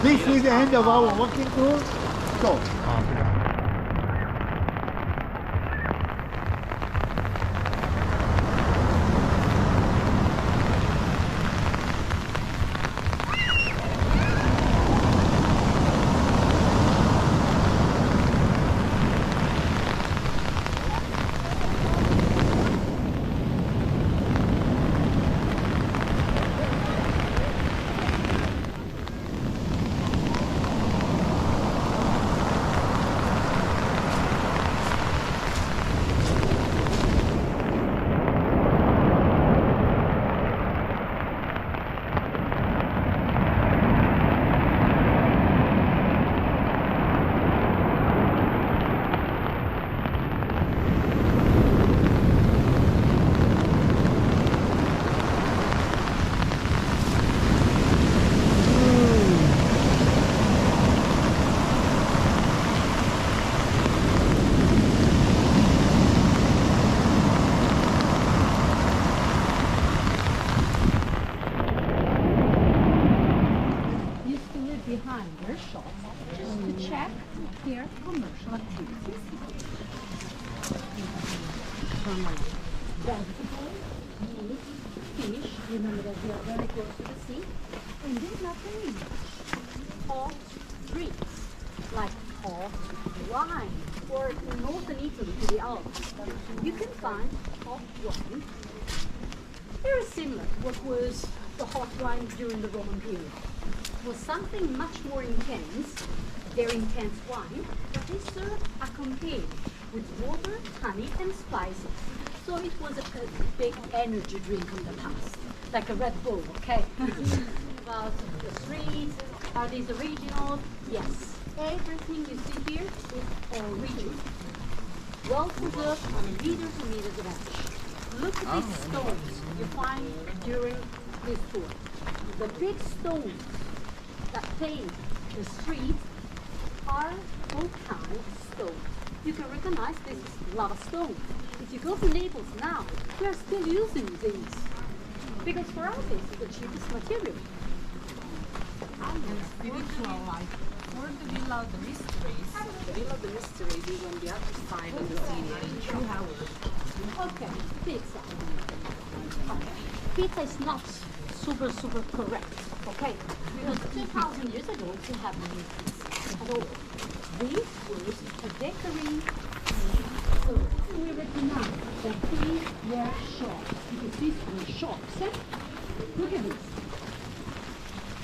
This is the end of our walking tour. So. Behind their shop to check their commercial activities. Vegetables, meat, fish, remember that we are very close to the sea, and there's nothing much. Hot drinks, like hot wine, or in northern Italy to the Alps, you can find hot wine very similar to what was the hot wine during the Roman period. Was something much more intense, very intense wine, that they served accompanied with water, honey, and spices. So it was a big energy drink in the past, like a Red Bull, okay? About the streets, are these original? Yes. Everything you see here is original. Well preserved on meters and meters of ash. Look at these stones you find during this tour. The big stones that pave the streets are volcanic stones. You can recognize this is lava stone. If you go to Naples now, we are still using these because for us it's the cheapest material. And spiritual life. For the Villa of the Mysteries, the Villa of the Mysteries is on the other side of the city in 2 hours. Okay, pizza. Okay. Pizza is not super correct, okay? Because 2,000 years ago, we have no pizza at all. This was a bakery. So we recognize that these were shops, because these were shops. Look at this.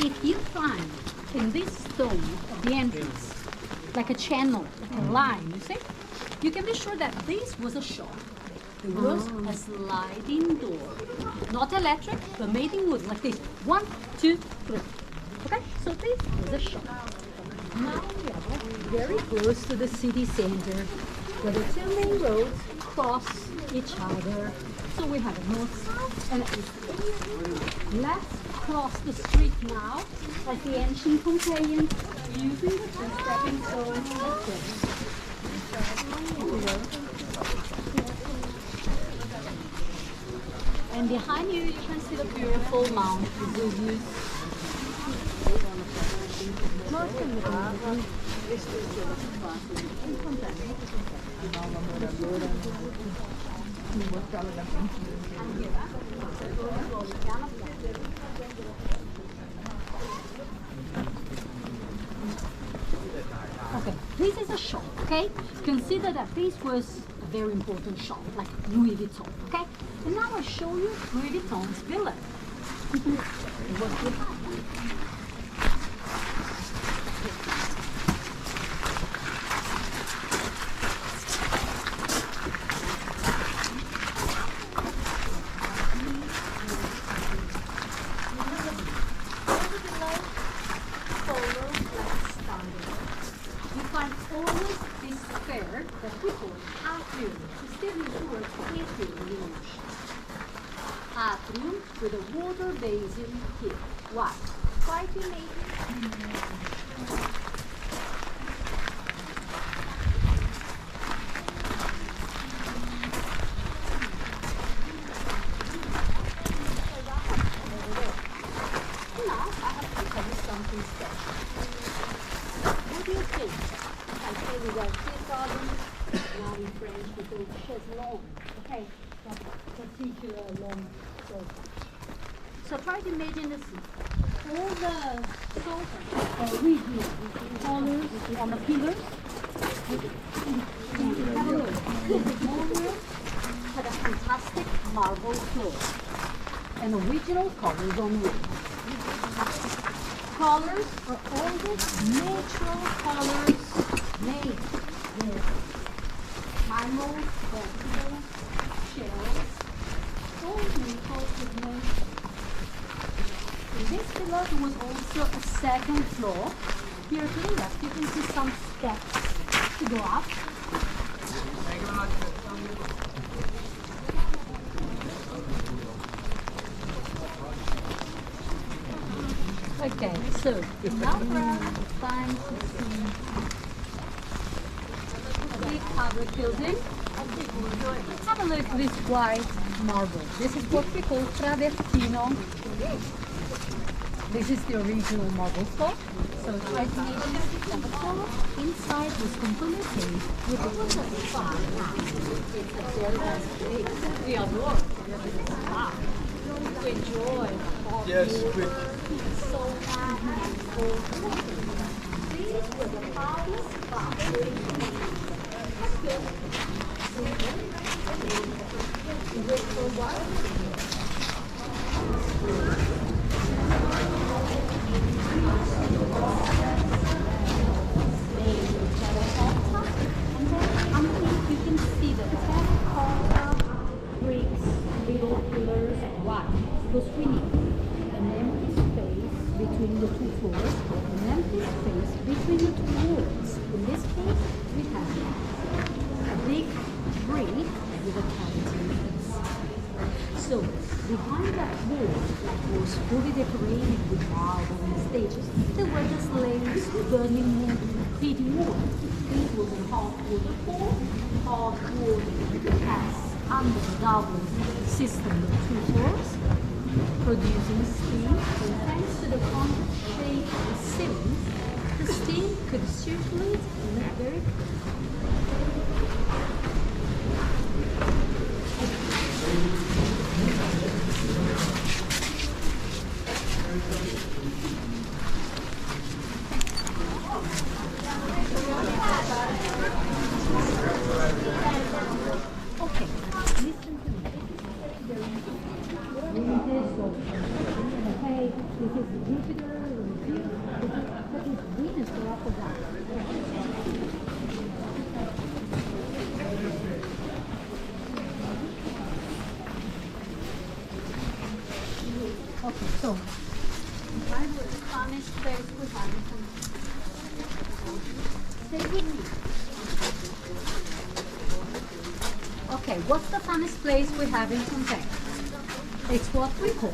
If you find in this stone at the entrance, like a channel, like a line, you see? You can be sure that this was a shop. There was a sliding door. Not electric, but made in wood, like this. 1, 2, 3. Okay? So this is a shop. Now we are very close to the city center, where the 2 main roads cross each other. So we have a north-south and east. Let's cross the street now, like the ancient Pompeians, using the 2 stepping stones as well. And behind you, you can see the beautiful Mount Vesuvius. Okay, this is a shop, okay? Consider that this was a very important shop, like Louis Vuitton, okay? And now I'll show you Louis Vuitton's villa. What's behind? Always this square that we call atrium. We still use the word atrium in English. Atrium with a water basin here. Why? Quite amazing. called chaise longue. Okay, that particular long sofa. So try to imagine the scene. All the sofas are original colors on the pillars. Have a look. The ballroom had a fantastic marble floor and original colors on the walls. Colors are always natural colors made with animals, vegetables, shells, all natural pigments. In this villa there was also a second floor. Here to the left you can see some steps to go up. Okay, so now we're time to see a big public building. Have a look at this white marble. This is what we call travertino. This is the original marble floor. So try to imagine that the floor inside was completely paved with a It's a very nice place. We adore to enjoy. Yes, quick. So these were the hardest you can see the terracotta bricks, little pillars, why? Because we need an empty space between the two floors, an empty space between the two walls. In this case, we have a big brick with a cavity inside. So, behind that wall, that was fully decorated with marble and stages, there were the slaves burning wood, feeding wood. This was a hot water pool, hot water gas under the double system of two floors, producing steam, and thanks to the compact shape of the ceilings, the steam could circulate in a very okay, listen to me. Okay, this is Jupiter, this is Venus or up or down. Okay, so find the Spanish place we have. Stay with me. Okay, what's the funnest place we have in Pompeii? It's what we call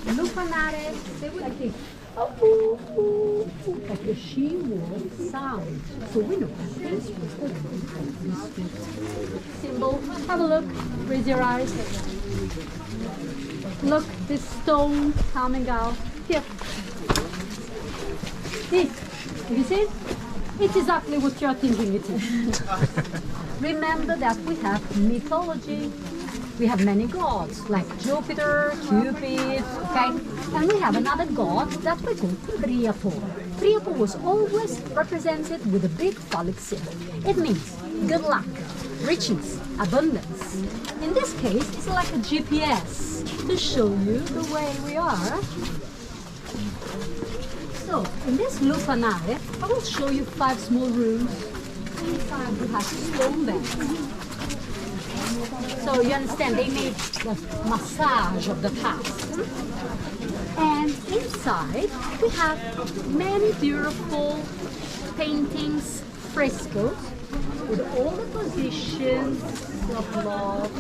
lupanare, like this. Like the she wolf sound. So we know this was the symbol. Have a look, raise your eyes. Look, this stone coming out. Here. This, have you seen? It's exactly what you're thinking it is. Remember that we have mythology. We have many gods, like Jupiter, Cupid, okay? And we have another god that we call Priapo. Priapo was always represented with a big phallic symbol. It means good luck, riches, abundance. In this case, it's like a GPS to show you the way we are. So, in this lupanare, I will show you 5 small rooms. Inside we have stone beds. So you understand, they made the massage of the past. And inside we have many beautiful paintings, frescoes, with all the positions of love.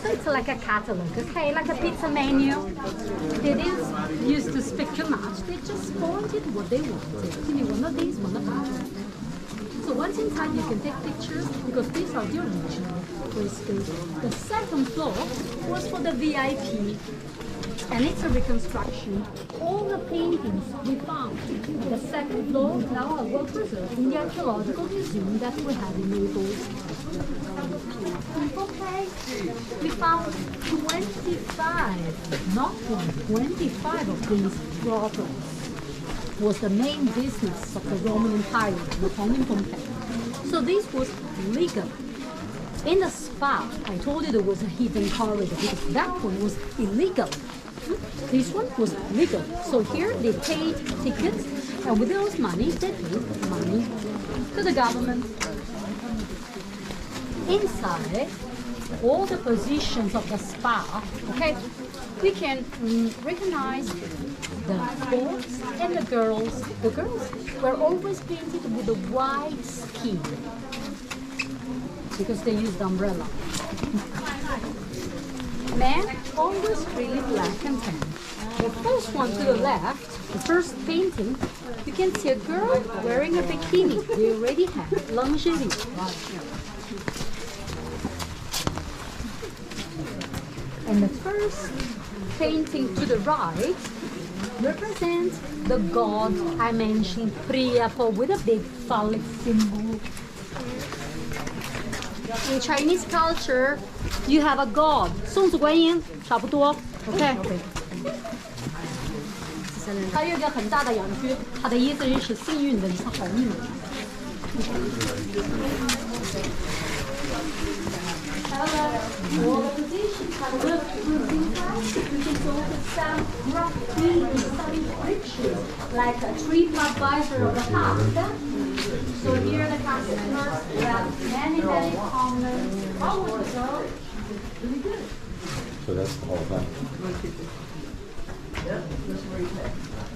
So it's like a catalog, okay, like a pizza menu. They didn't used to speak too much, they just pointed what they wanted. Give me one of these, one of that. So once inside you can take pictures because these are the original frescoes. The second floor was for the VIP And it's a reconstruction. All the paintings we found on the second floor now are well preserved in the archaeological museum that we have in Naples. In Pompeii, we found 25, not one, 25 of these brothels. Was the main business of the Roman Empire, not only in Pompeii. So this was legal. In the spa, I told you there was a hidden corridor because that one was illegal. This one was legal. So here they paid tickets, and with those money, they paid money to the government. Inside, all the positions of the spa, okay, we can recognize the boys and the girls. The girls were always painted with a white skin because they used umbrella. Men always really black and tan. The first one to the left, the first painting, you can see a girl wearing a bikini. They already have lingerie. And the first painting to the right represents the god I mentioned, Priapo, with a big phallic symbol. In Chinese culture, you have a god. 送子观音，差不多。OK。它有一个很大的羊具，它的意思是幸运的，你是好命的。All the positions have a look inside. You can also some graffiti and some inscriptions, like a trip advisor of the past. So here the customers have many comments. How was the girl? Really good. So that's the whole thing. Yep, that's where you pay.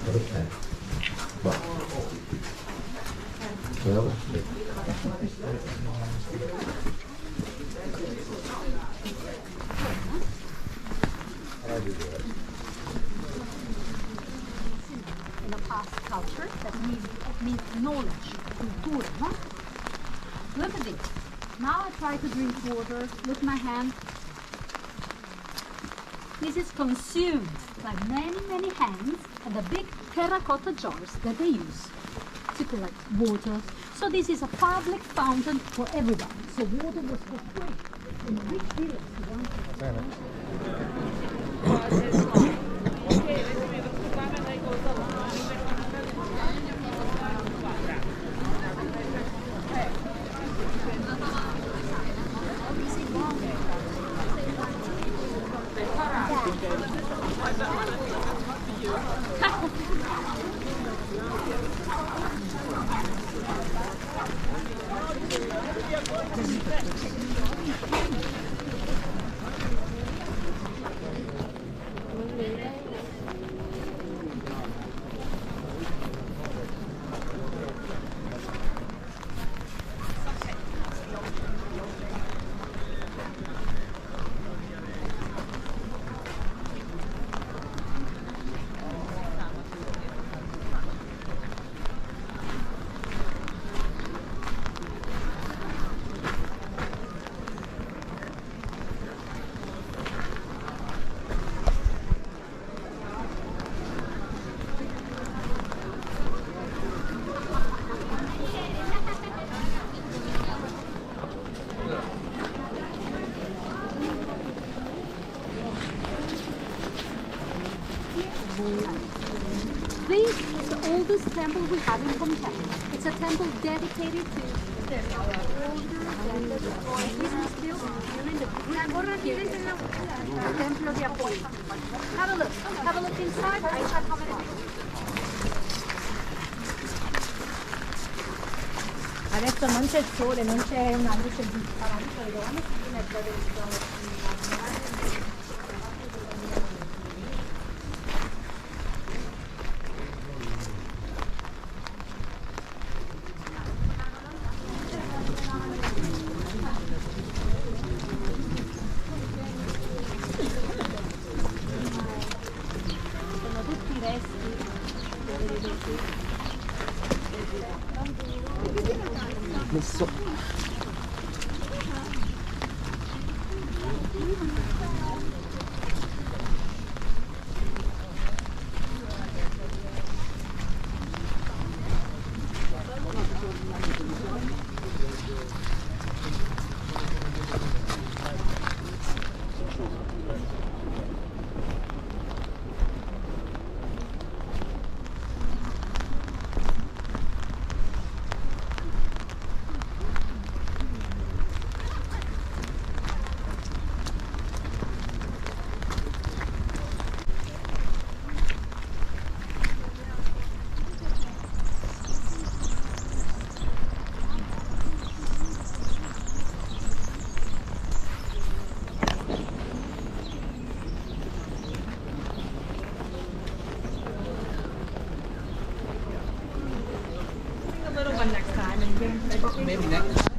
What a pen. Well, In the past culture, that means knowledge, culture, no? Look at this. Now I try to drink water. Look at my hand. This is consumed by many hands and the big terracotta jars that they use to collect water. So this is a public fountain for everybody. So water was for free. In a rich village. This is the oldest temple we have in Pompeii. It's a temple dedicated to the older This was built during the Greek period. The Templo di Apollo. Have a look. Have a look inside. I shall comment. Adesso non c'è il sole, non c'è una luce di paradiso, le donne si mettono dentro. Sono tutti i resti. Maybe next.